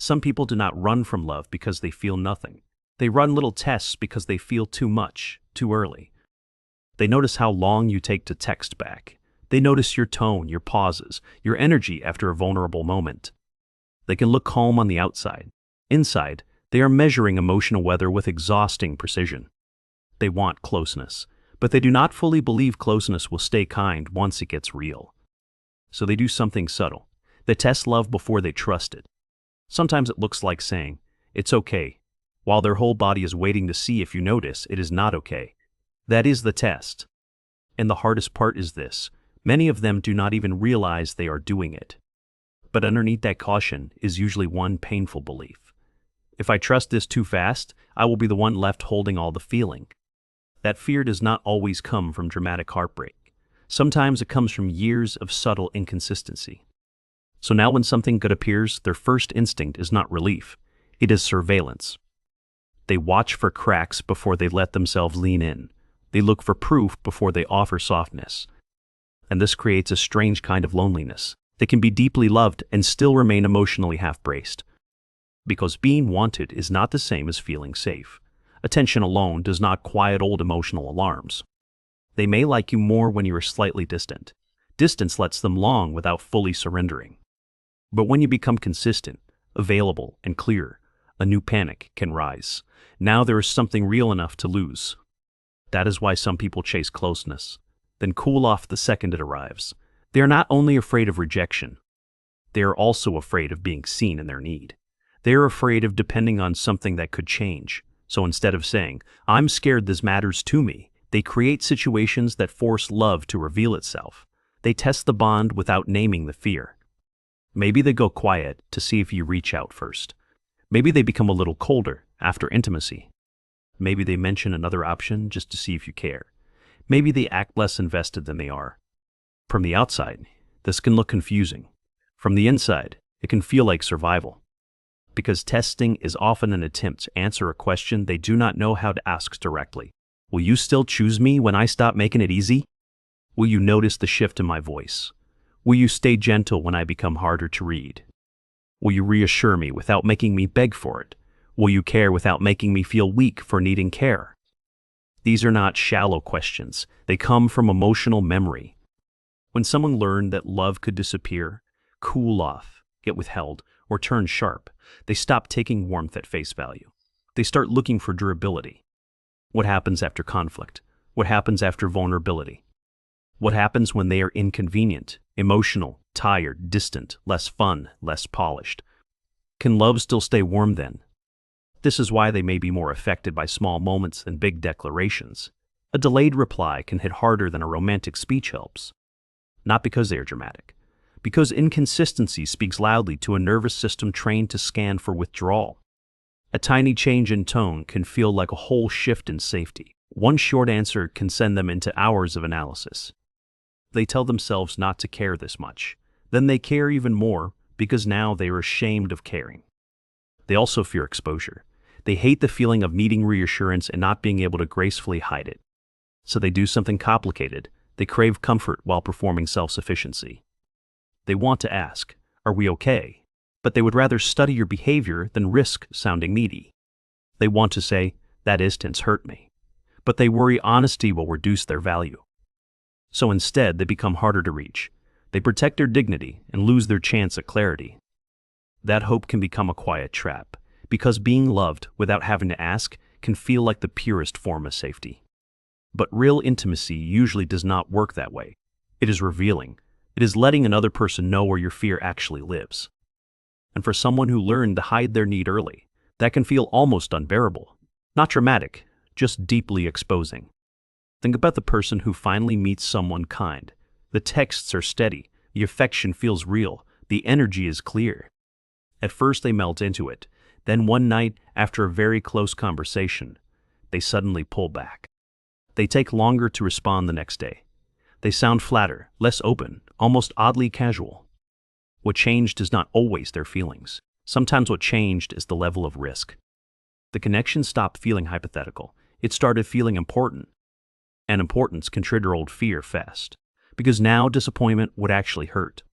Some people do not run from love because they feel nothing. They run little tests because they feel too much, too early. They notice how long you take to text back. They notice your tone, your pauses, your energy after a vulnerable moment. They can look calm on the outside. Inside, they are measuring emotional weather with exhausting precision. They want closeness, but they do not fully believe closeness will stay kind once it gets real. So they do something subtle. They test love before they trust it. Sometimes it looks like saying, "It's okay," while their whole body is waiting to see if you notice it is not okay. That is the test. And the hardest part is this: many of them do not even realize they are doing it. But underneath that caution is usually one painful belief. If I trust this too fast, I will be the one left holding all the feeling. That fear does not always come from dramatic heartbreak. Sometimes it comes from years of subtle inconsistency. So now when something good appears, their first instinct is not relief. It is surveillance. They watch for cracks before they let themselves lean in. They look for proof before they offer softness. And this creates a strange kind of loneliness. They can be deeply loved and still remain emotionally half-braced. Because being wanted is not the same as feeling safe. Attention alone does not quiet old emotional alarms. They may like you more when you are slightly distant. Distance lets them long without fully surrendering. But when you become consistent, available, and clear, a new panic can rise. Now there is something real enough to lose. That is why some people chase closeness, then cool off the second it arrives. They are not only afraid of rejection, they are also afraid of being seen in their need. They are afraid of depending on something that could change. So instead of saying, "I'm scared this matters to me," they create situations that force love to reveal itself. They test the bond without naming the fear. Maybe they go quiet to see if you reach out first. Maybe they become a little colder after intimacy. Maybe they mention another option just to see if you care. Maybe they act less invested than they are. From the outside, this can look confusing. From the inside, it can feel like survival. Because testing is often an attempt to answer a question they do not know how to ask directly. Will you still choose me when I stop making it easy? Will you notice the shift in my voice? Will you stay gentle when I become harder to read? Will you reassure me without making me beg for it? Will you care without making me feel weak for needing care? These are not shallow questions. They come from emotional memory. When someone learned that love could disappear, cool off, get withheld, or turn sharp, they stop taking warmth at face value. They start looking for durability. What happens after conflict? What happens after vulnerability? What happens when they are inconvenient, emotional, tired, distant, less fun, less polished? Can love still stay warm then? This is why they may be more affected by small moments than big declarations. A delayed reply can hit harder than a romantic speech helps. Not because they are dramatic, because inconsistency speaks loudly to a nervous system trained to scan for withdrawal. A tiny change in tone can feel like a whole shift in safety. One short answer can send them into hours of analysis. They tell themselves not to care this much. Then they care even more because now they are ashamed of caring. They also fear exposure. They hate the feeling of needing reassurance and not being able to gracefully hide it. So they do something complicated. They crave comfort while performing self-sufficiency. They want to ask, "Are we okay?" But they would rather study your behavior than risk sounding needy. They want to say, "That distance hurt me." But they worry honesty will reduce their value. So instead, they become harder to reach. They protect their dignity and lose their chance at clarity. That hope can become a quiet trap, because being loved without having to ask can feel like the purest form of safety. But real intimacy usually does not work that way. It is revealing. It is letting another person know where your fear actually lives. And for someone who learned to hide their need early, that can feel almost unbearable. Not dramatic, just deeply exposing. Think about the person who finally meets someone kind. The texts are steady, the affection feels real, the energy is clear. At first they melt into it. Then one night, after a very close conversation, they suddenly pull back. They take longer to respond the next day. They sound flatter, less open, almost oddly casual. What changed is not always their feelings. Sometimes what changed is the level of risk. The connection stopped feeling hypothetical. It started feeling important. And importance can trigger old fear fast, because now disappointment would actually hurt.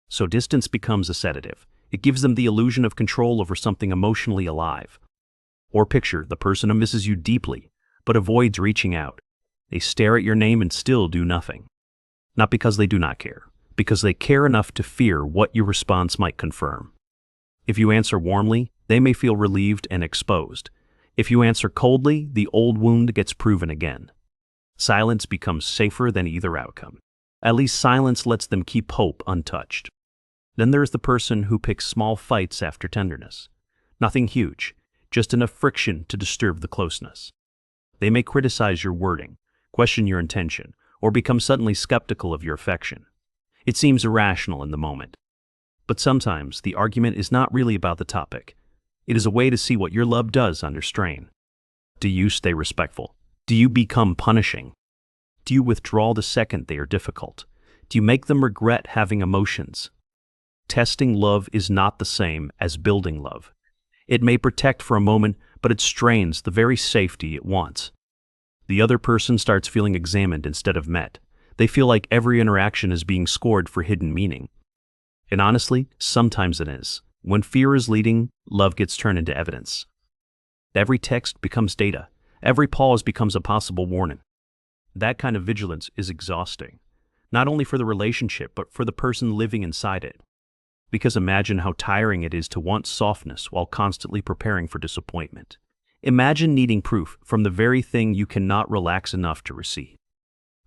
So distance becomes a sedative. It gives them the illusion of control over something emotionally alive. Or picture the person who misses you deeply, but avoids reaching out. They stare at your name and still do nothing. Not because they do not care, because they care enough to fear what your response might confirm. If you answer warmly, they may feel relieved and exposed. If you answer coldly, the old wound gets proven again. Silence becomes safer than either outcome. At least silence lets them keep hope untouched. Then there is the person who picks small fights after tenderness. Nothing huge, just enough friction to disturb the closeness. They may criticize your wording, question your intention, or become suddenly skeptical of your affection. It seems irrational in the moment. But sometimes the argument is not really about the topic. It is a way to see what your love does under strain. Do you stay respectful? Do you become punishing? Do you withdraw the second they are difficult? Do you make them regret having emotions? Testing love is not the same as building love. It may protect for a moment, but it strains the very safety it wants. The other person starts feeling examined instead of met. They feel like every interaction is being scored for hidden meaning. And honestly, sometimes it is. When fear is leading, love gets turned into evidence. Every text becomes data. Every pause becomes a possible warning. That kind of vigilance is exhausting, not only for the relationship, but for the person living inside it. Because imagine how tiring it is to want softness while constantly preparing for disappointment. Imagine needing proof from the very thing you cannot relax enough to receive.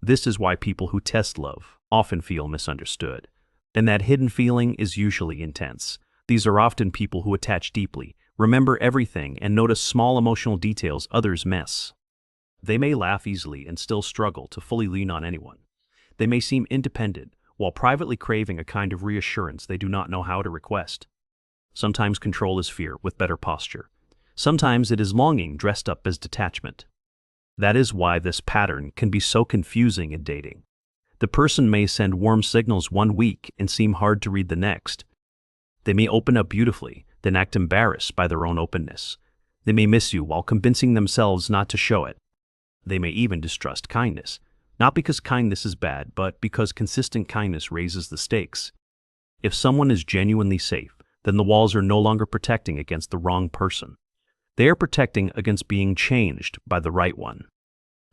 This is why people who test love often feel misunderstood. And that hidden feeling is usually intense. These are often people who attach deeply, remember everything, and notice small emotional details others miss. They may laugh easily and still struggle to fully lean on anyone. They may seem independent, while privately craving a kind of reassurance they do not know how to request. Sometimes control is fear with better posture. Sometimes it is longing dressed up as detachment. That is why this pattern can be so confusing in dating. The person may send warm signals one week and seem hard to read the next. They may open up beautifully, then act embarrassed by their own openness. They may miss you while convincing themselves not to show it. They may even distrust kindness, not because kindness is bad, but because consistent kindness raises the stakes. If someone is genuinely safe, then the walls are no longer protecting against the wrong person. They are protecting against being changed by the right one.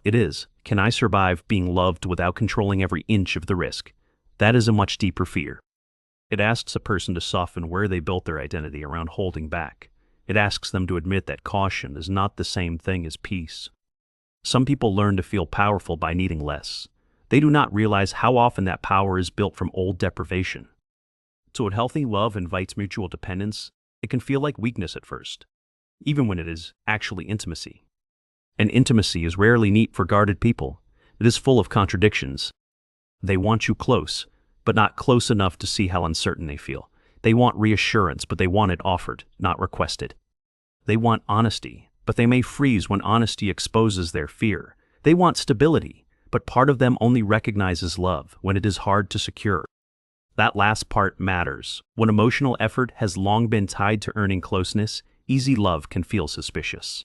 It is, can I survive being loved without controlling every inch of the risk? That is a much deeper fear. It asks a person to soften where they built their identity around holding back. It asks them to admit that caution is not the same thing as peace. Some people learn to feel powerful by needing less. They do not realize how often that power is built from old deprivation. So when healthy love invites mutual dependence, it can feel like weakness at first, even when it is actually intimacy. And intimacy is rarely neat for guarded people. It is full of contradictions. They want you close, but not close enough to see how uncertain they feel. They want reassurance, but they want it offered, not requested. They want honesty, but they may freeze when honesty exposes their fear. They want stability, but part of them only recognizes love when it is hard to secure. That last part matters. When emotional effort has long been tied to earning closeness, easy love can feel suspicious.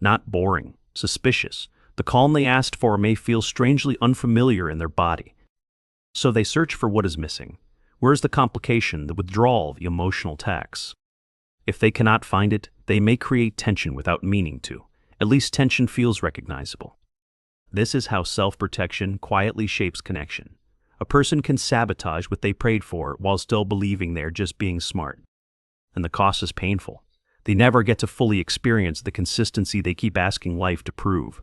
Not boring, suspicious. The calm they asked for may feel strangely unfamiliar in their body. So they search for what is missing. Where is the complication, the withdrawal, the emotional tax? If they cannot find it, they may create tension without meaning to. At least tension feels recognizable. This is how self-protection quietly shapes connection. A person can sabotage what they prayed for while still believing they're just being smart. And the cost is painful. They never get to fully experience the consistency they keep asking life to prove.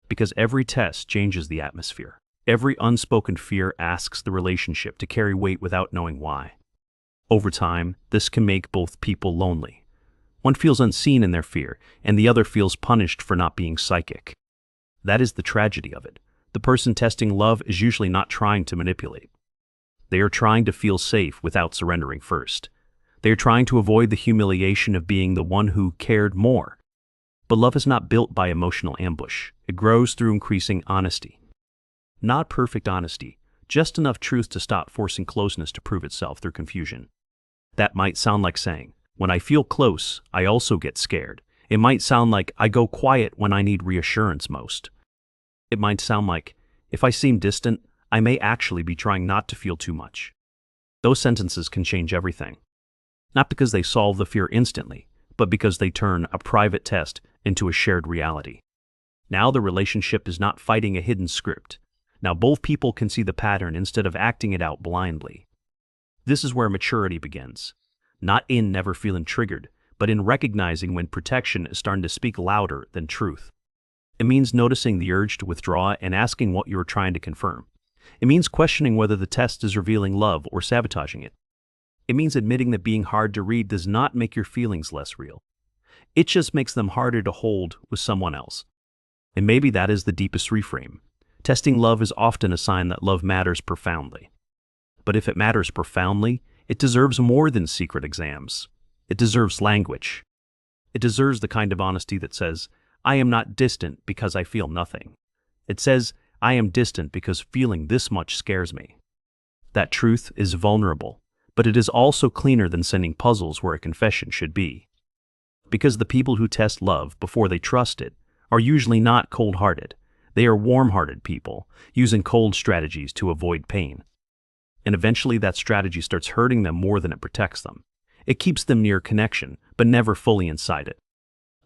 Because every test changes the atmosphere. Every unspoken fear asks the relationship to carry weight without knowing why. Over time, this can make both people lonely. One feels unseen in their fear, and the other feels punished for not being psychic. That is the tragedy of it. The person testing love is usually not trying to manipulate. They are trying to feel safe without surrendering first. They are trying to avoid the humiliation of being the one who cared more. But love is not built by emotional ambush. It grows through increasing honesty. Not perfect honesty, just enough truth to stop forcing closeness to prove itself through confusion. That might sound like saying, when I feel close, I also get scared. It might sound like I go quiet when I need reassurance most. It might sound like, if I seem distant, I may actually be trying not to feel too much. Those sentences can change everything. Not because they solve the fear instantly, but because they turn a private test into a shared reality. Now the relationship is not fighting a hidden script. Now both people can see the pattern instead of acting it out blindly. This is where maturity begins. Not in never feeling triggered, but in recognizing when protection is starting to speak louder than truth. It means noticing the urge to withdraw and asking what you are trying to confirm. It means questioning whether the test is revealing love or sabotaging it. It means admitting that being hard to read does not make your feelings less real. It just makes them harder to hold with someone else. And maybe that is the deepest reframe. Testing love is often a sign that love matters profoundly. But if it matters profoundly, it deserves more than secret exams. It deserves language. It deserves the kind of honesty that says, I am not distant because I feel nothing. It says, I am distant because feeling this much scares me. That truth is vulnerable, but it is also cleaner than sending puzzles where a confession should be. Because the people who test love before they trust it are usually not cold-hearted. They are warm-hearted people, using cold strategies to avoid pain. And eventually that strategy starts hurting them more than it protects them. It keeps them near connection, but never fully inside it.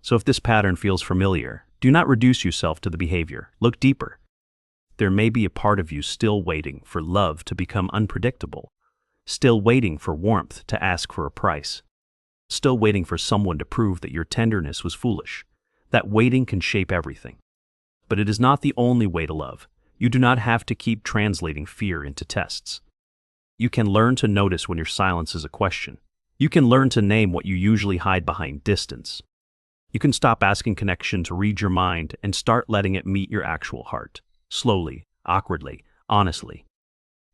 So if this pattern feels familiar, do not reduce yourself to the behavior. Look deeper. There may be a part of you still waiting for love to become unpredictable, still waiting for warmth to ask for a price, still waiting for someone to prove that your tenderness was foolish. That waiting can shape everything. But it is not the only way to love. You do not have to keep translating fear into tests. You can learn to notice when your silence is a question. You can learn to name what you usually hide behind distance. You can stop asking connection to read your mind and start letting it meet your actual heart, slowly, awkwardly, honestly.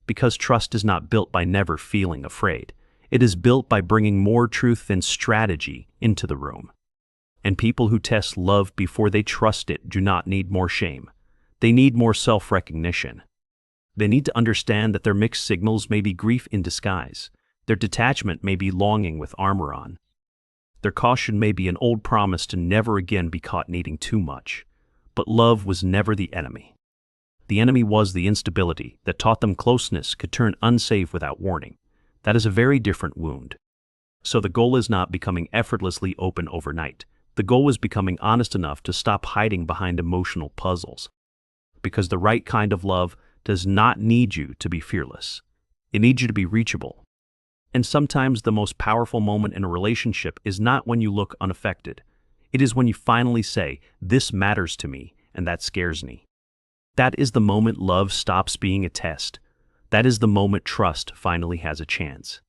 Because trust is not built by never feeling afraid. It is built by bringing more truth than strategy into the room. And people who test love before they trust it do not need more shame. They need more self-recognition. They need to understand that their mixed signals may be grief in disguise. Their detachment may be longing with armor on. Their caution may be an old promise to never again be caught needing too much. But love was never the enemy. The enemy was the instability that taught them closeness could turn unsafe without warning. That is a very different wound. So the goal is not becoming effortlessly open overnight. The goal is becoming honest enough to stop hiding behind emotional puzzles. Because the right kind of love does not need you to be fearless. It needs you to be reachable. And sometimes the most powerful moment in a relationship is not when you look unaffected. It is when you finally say, this matters to me, and that scares me. That is the moment love stops being a test. That is the moment trust finally has a chance.